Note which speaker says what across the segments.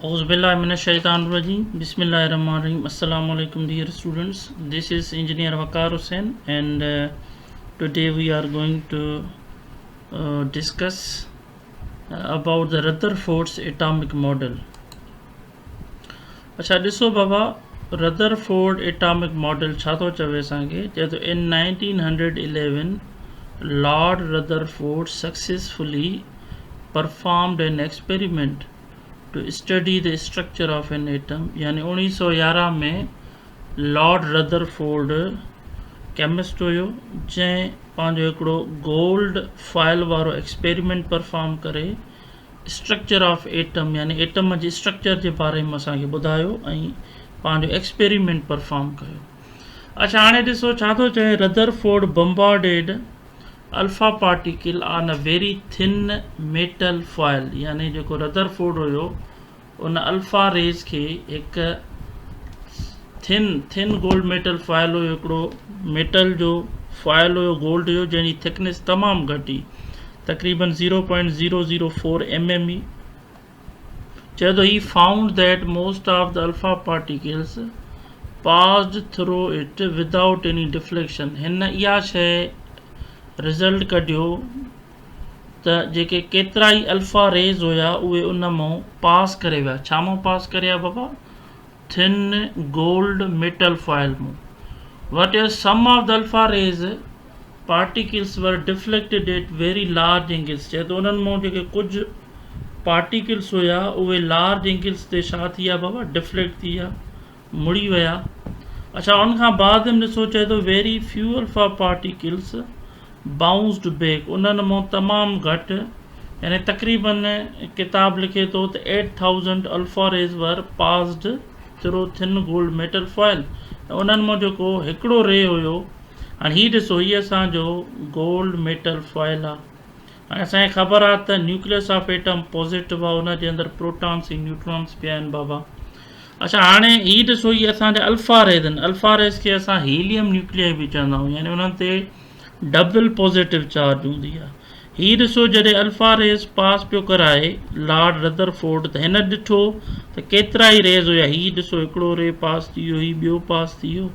Speaker 1: Auzubillahiminash-shaytanir-rajim. Bismillahir-rahmanir-rahim. Assalamu alaikum, dear students. This is Engineer Waqar Hussain, and today we are going to discuss about the Rutherford's atomic model. अच्छा ॾिसो बाबा, Rutherford atomic model छा थो चवे असांखे, चए थो in 1911 lord Rutherford successfully performed an experiment to study the structure of an atom. यानी 1911 में लॉर्ड रदरफोर्ड केमिस्ट हुयो जंहिं पंहिंजो हिकिड़ो गोल्ड फॉइल वारो एक्सपेरिमेंट परफॉर्म करे स्ट्रक्चर ऑफ एटम यानी एटम जे स्ट्रक्चर जे बारे में असांखे ॿुधायो ऐं पंहिंजो एक्सपेरिमेंट परफॉर्म कयो। अच्छा हाणे ॾिसो छा थो चए, Rutherford bombarded alpha particle on a very thin metal foil. यानी जेको रदरफोर्ड हुयो उन अल्फा रेज खे हिकु थिन गोल्ड मेटल फॉइल हुयो, हिकिड़ो मेटल जो फॉइल हुयो, गोल्ड हुयो, जंहिंजी थिकनेस तमामु घटि हुई, तक़रीबन 0.004 mm। चए थो he found that most of the alpha particles passed through it without any deflection. हिन इहा शइ रिज़ल्ट कढियो त जेके केतिरा ई अल्फा रेज़ हुया उहे उन मां पास करे विया। छा मां पास करे विया बाबा? थिन गोल्ड मेटल फॉइल मां। What is some of the alpha rays particles were deflected at very large angles. चए थो उन्हनि मां जेके कुझु पार्टिकल्स हुया उहे लार्ज एंगल्स ते छा थी विया बाबा? डिफ्लेक्ट थी विया, मुड़ी विया। अच्छा उनखां बाद में ॾिसो, चए थो very few alpha particles bounced back. उन्हनि मां तमामु घटि, यानी तक़रीबन किताब लिखे थो त 8000 अल्फा रेज़ वर passed through thin gold metal foil. उन्हनि मां जेको हिकिड़ो रे हुयो, हाणे हीअ ॾिसो, हीअ असांजो गोल्ड मेटल फॉइल आहे। हाणे असांखे ख़बर आहे त न्यूक्लियस ऑफ एटम पॉज़िटिव आहे, हुनजे अंदरि प्रोटॉन्स ऐं न्यूट्रॉन्स पिया आहिनि बाबा। अच्छा हाणे हीअ ॾिसो, हीअ असांजा अल्फा रेज़ आहिनि। अल्फा रेज़ खे असां हीलियम न्यूक्लियाई बि चवंदा आहियूं, यानी उन्हनि ते डबल पॉज़िटिव चार्ज हूंदी आहे। हीअ ॾिसो, जॾहिं अल्फा रेज़ पास पियो कराए लॉर्ड रदरफोर्ड, त हिन ॾिठो त केतिरा ई रेज़ हुया। हीअ ॾिसो, हिकिड़ो रे पास थी वियो, हीअ ॿियो पास थी वियो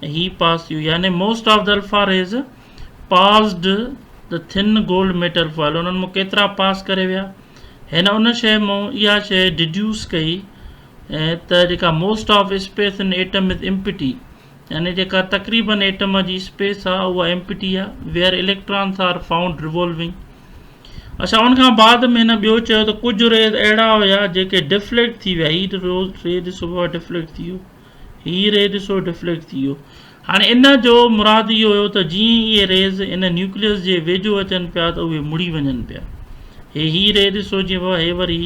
Speaker 1: ऐं हीअ पास थी वियो। यानी most of the alpha rays passed the thin gold metal foil. उन्हनि मां केतिरा पास करे विया। हिन उन शइ मां इहा शइ डिड्यूस कई त जेका most of space in atom is empty, यानी जेका तक़रीबन एटम जी स्पेस आहे उहा एम्प्टी आहे, where electrons are found revolving. अच्छा उनखां बाद में हिन ॿियो चयो त कुझु रेज़ अहिड़ा हुया जेके डिफ्लेक्ट थी विया। हीअ रे ॾिसो डिफ्लेक्ट थी वियो, हीअ रे ॾिसो डिफ्लेक्ट थी वियो। हाणे इन जो मुराद इहो हुयो त जीअं इहे रेज़ इन न्यूक्लियस जे वेझो अचनि पिया त उहे मुड़ी वञनि पिया। हीअ रे ॾिसो, जीअं हे वरी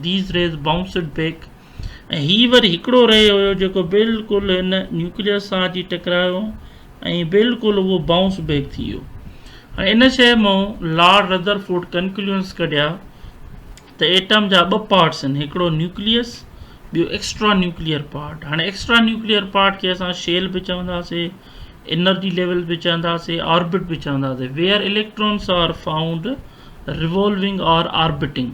Speaker 1: दीज़ रेज़ बाउंसड बैक, ऐं हीअ वरी हिकिड़ो रे हुयो जेको बिल्कुलु हिन न्यूक्लियस सां अची टकरायो ऐं बिल्कुलु उहो बाउंस बैक थी वियो। हाणे इन शइ मां लॉर्ड रदरफोर्ड कंक्लूजन्स कढिया त एटम जा ॿ पार्ट्स आहिनि, हिकिड़ो न्यूक्लियस, ॿियो एक्स्ट्रा न्यूक्लियर पार्ट। हाणे एक्स्ट्रा न्यूक्लियर पार्ट खे असां शेल बि चवंदासीं, एनर्जी लेवल बि चवंदासीं, ऑर्बिट बि चवंदासीं। Where electrons are found revolving और orbiting,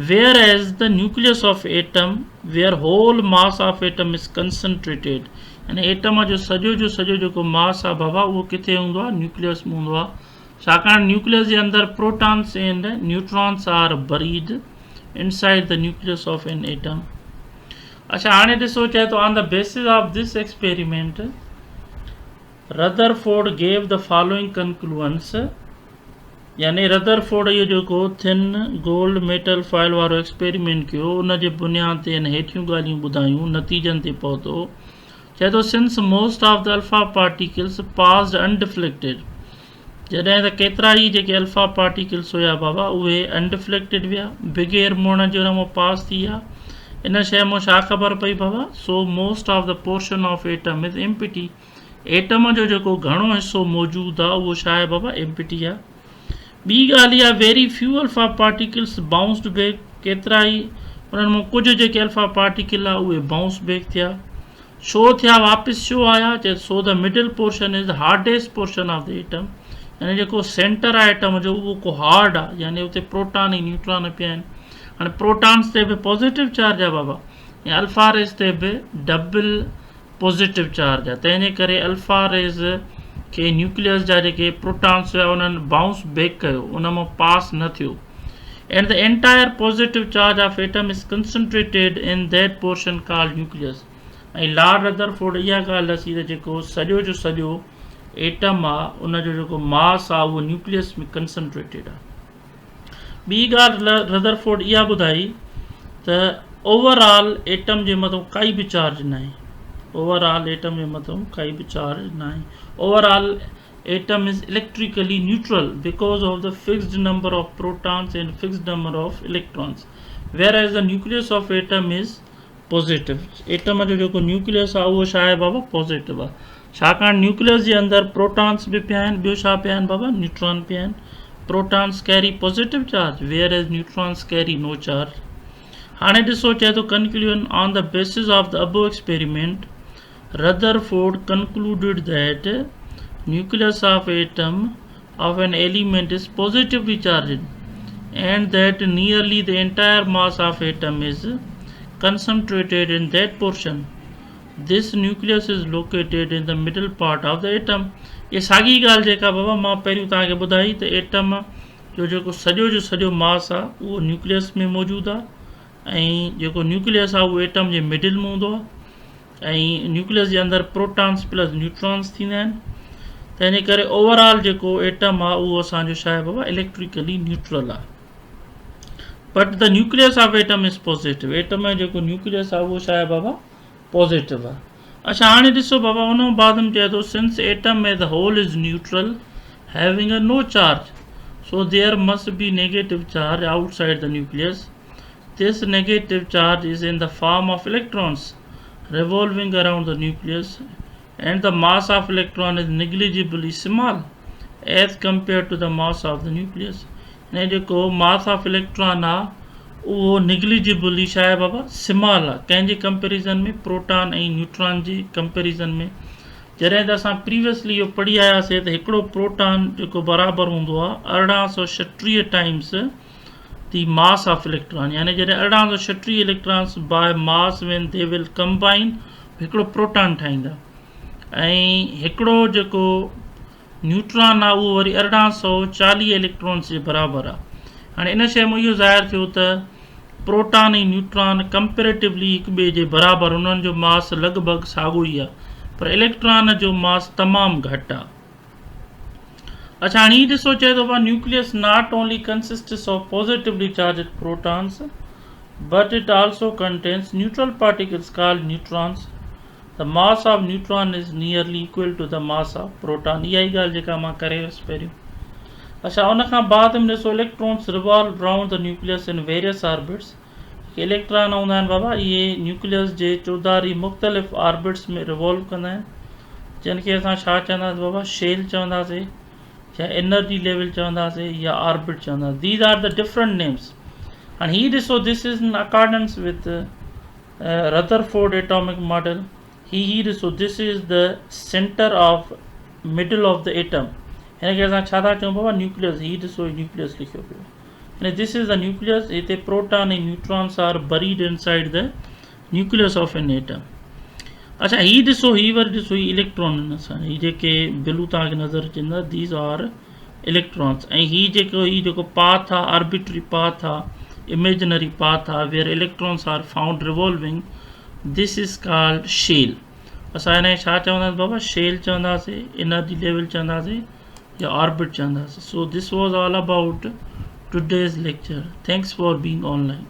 Speaker 1: whereas the nucleus of atom where whole mass of atom is concentrated। यानी एटम जो सॼो जेको मास आहे बाबा उहो किथे हूंदो आहे? न्यूक्लियस में हूंदो आहे। छाकाणि न्यूक्लियस जे अंदरि protons and neutrons are buried inside the nucleus of an atom. अच्छा हाणे ॾिसो, चए थो on the basis of this experiment Rutherford gave the following conclusions. यानी रदरफोर्ड इहो जेको थिन गोल्ड मेटल फॉइल वारो एक्सपेरिमेंट कयो, उन जे बुनियाद ते हेठियूं ॻाल्हियूं ॿुधायूं, नतीजनि ते पहुतो। चए थो since most of the alpha particles passed undeflected, जॾहिं त केतिरा ई जेके अल्फा पार्टिकल्स हुया बाबा उहे अनडिफ्लेक्टेड विया, बग़ैर मुड़ण जे हुन मां पास थी विया। इन शइ मां छा ख़बर पई बाबा? So most of the portion of atom is empty. Atom जो जेको घणो हिसो मौजूदु आहे उहो छा आहे बाबा? एम्प्टी आहे। ॿी ॻाल्हि इहा, very few alpha particles bounced back. केतिरा ई उन्हनि मां कुझु जेके अल्फा पार्टिकल आहे उहे बाउंस बैक थिया। छो थिया, वापसि छो आया? चए so the middle portion is hardest portion of the atom. यानी जेको सेंटर आहे एटम जो उहो को हार्ड आहे, यानी उते प्रोटॉन ऐं न्यूट्रॉन पिया आहिनि। हाणे प्रोटॉन्स ते बि पॉज़िटिव चार्ज आहे बाबा, ऐं अल्फा रेज़ ते बि डबल पॉज़िटिव चार्ज आहे। तंहिंजे करे अल्फा रेज़ खे न्यूक्लियस जा जेके प्रोटॉन्स हुआ उन्हनि बाउंस बैक कयो, उन मां पास न थियो, and the entire positive charge of atom is concentrated in that portion called nucleus. ऐं लॉर्ड रदरफोर्ड इहा ॻाल्हि ॾसी त जेको सॼो जो सॼो एटम आहे उनजो जेको मास आहे उहो न्यूक्लियस में कंसंट्रेटेड आहे। ॿी ॻाल्हि रदरफोर्ड इहा ॿुधाई त ओवरऑल एटम जे मथां काई बि चार्ज न आहे, ओवरऑल एटम जे मथां काई बि चार्ज न आहे। Overall atom is electrically neutral because of the fixed number of protons and fixed number of electrons, whereas the nucleus of atom is positive। Atom जो जेको न्यूक्लियस आहे उहो छा आहे बाबा, पॉज़िटिव आहे, छाकाणि न्यूक्लियस जे अंदरि प्रोटॉन्स बि पिया आहिनि, ॿियो छा पिया आहिनि बाबा, न्यूट्रॉन पिया आहिनि। Protons carry positive charge whereas neutrons carry no charge. हाणे ॾिसो चए थो conclusion on the basis of the above experiment Rutherford concluded that nucleus of atom of an element is positively charged and that nearly the entire mass of atom is concentrated in that portion। This nucleus is located in the middle part of the atom। ये साॻी ॻाल्हि जेका बाबा मां पहिरियों तव्हांखे ॿुधाई त atom जो जेको सॼो जो सॼो मास आहे उहो न्यूक्लियस में मौजूदु आहे, ऐं जेको न्यूक्लियस आहे उहो एटम जे मिडिल में हूंदो आहे, ऐं न्यूक्लियस जे अंदरि प्रोटॉन्स प्लस न्यूट्रॉन्स थींदा आहिनि। तंहिंजे करे ओवरऑल जेको एटम आहे उहो असांजो छा आहे बाबा, इलेक्ट्रिकली न्यूट्रल आहे। But the nucleus of atom is positive. Atom जो जेको न्यूक्लियस आहे उहो छा आहे बाबा, पॉज़िटिव आहे। अच्छा हाणे ॾिसो बाबा उन बाद में चए थो since atom as the whole is neutral having a no charge so there must be negative charge outside the nucleus. This negative charge is in the form of electrons revolving around the nucleus, and the mass of electron is negligibly small as compared to the mass of the nucleus। ने जेको mass of electron आहे उहो negligibly छा आहे बाबा, small आहे, कंहिंजे comparison में, proton ऐं न्यूट्रॉन जी कंपेरिज़न में। जॾहिं त असां प्रीवियसली इहो पढ़ी आयासीं त हिकिड़ो प्रोटॉन जेको बराबरि हूंदो आहे 1836 times the mass of electron, यानी जॾहिं 1836 electrons by mass when they will combine हिकिड़ो प्रोटॉन ठाहींदा, ऐं हिकिड़ो जेको न्यूट्रॉन आहे उहो वरी 1840 इलेक्ट्रॉन्स जे बराबरि आहे। हाणे इन शइ में इहो ज़ाहिर थियो त प्रोटॉन ऐं न्यूट्रॉन कंपेरेटिवली हिक ॿिए जे बराबरि उन्हनि जो मास लॻभॻि साॻियो ई आहे, पर इलेक्ट्रॉन जो मास तमामु घटि आहे। अच्छा हाणे ही ॾिसो चए थो nucleus not only consists of positively charge protons but it also contains neutral particles called neutrons. The mass of neutron is nearly equal to the mass of proton. इहा ई ॻाल्हि जेका मां करे वियुसि पहिरियों। अच्छा उन खां बाद में ॾिसो electrons revolve round the nucleus in various orbits. Electron हूंदा आहिनि बाबा इहे न्यूक्लियस जे चौधारी मुख़्तलिफ़ ऑर्बिट्स में रिवॉल्व कंदा आहिनि, जिनखे असां छा चवंदासीं बाबा, शेल चवंदासीं या एनर्जी लेवल चवंदासीं या ऑर्बिट चवंदासीं। These are the different names. हाणे ही ॾिसो this is in accordance with Rutherford atomic model. ही ॾिसो this is the centre of middle of the atom, हिनखे असां छा था चऊं बाबा, न्यूक्लियस। ही ॾिसो न्यूक्लियस लिखियो पियो, यानी दिस इज़ द न्यूक्लियस। हिते प्रोटॉन ऐं neutrons are buried inside the nucleus of an atom. अच्छा ही ॾिसो, ही वरी ॾिसो ही इलेक्ट्रॉन असां ही जेके बिलू तव्हांखे नज़र अचंदा दीज आर इलेक्ट्रॉन्स, ऐं ही जेको पाथ आहे आर्बिट्री पाथ आहे, इमेजिनरी पाथ आहे where electrons are found revolving, this is called shell. असां हिनखे छा चवंदासीं बाबा, शेल चवंदासीं, एनर्जी लेवल चवंदासीं या ऑर्बिट चवंदासीं। So this was all about today's lecture. Thanks for being online.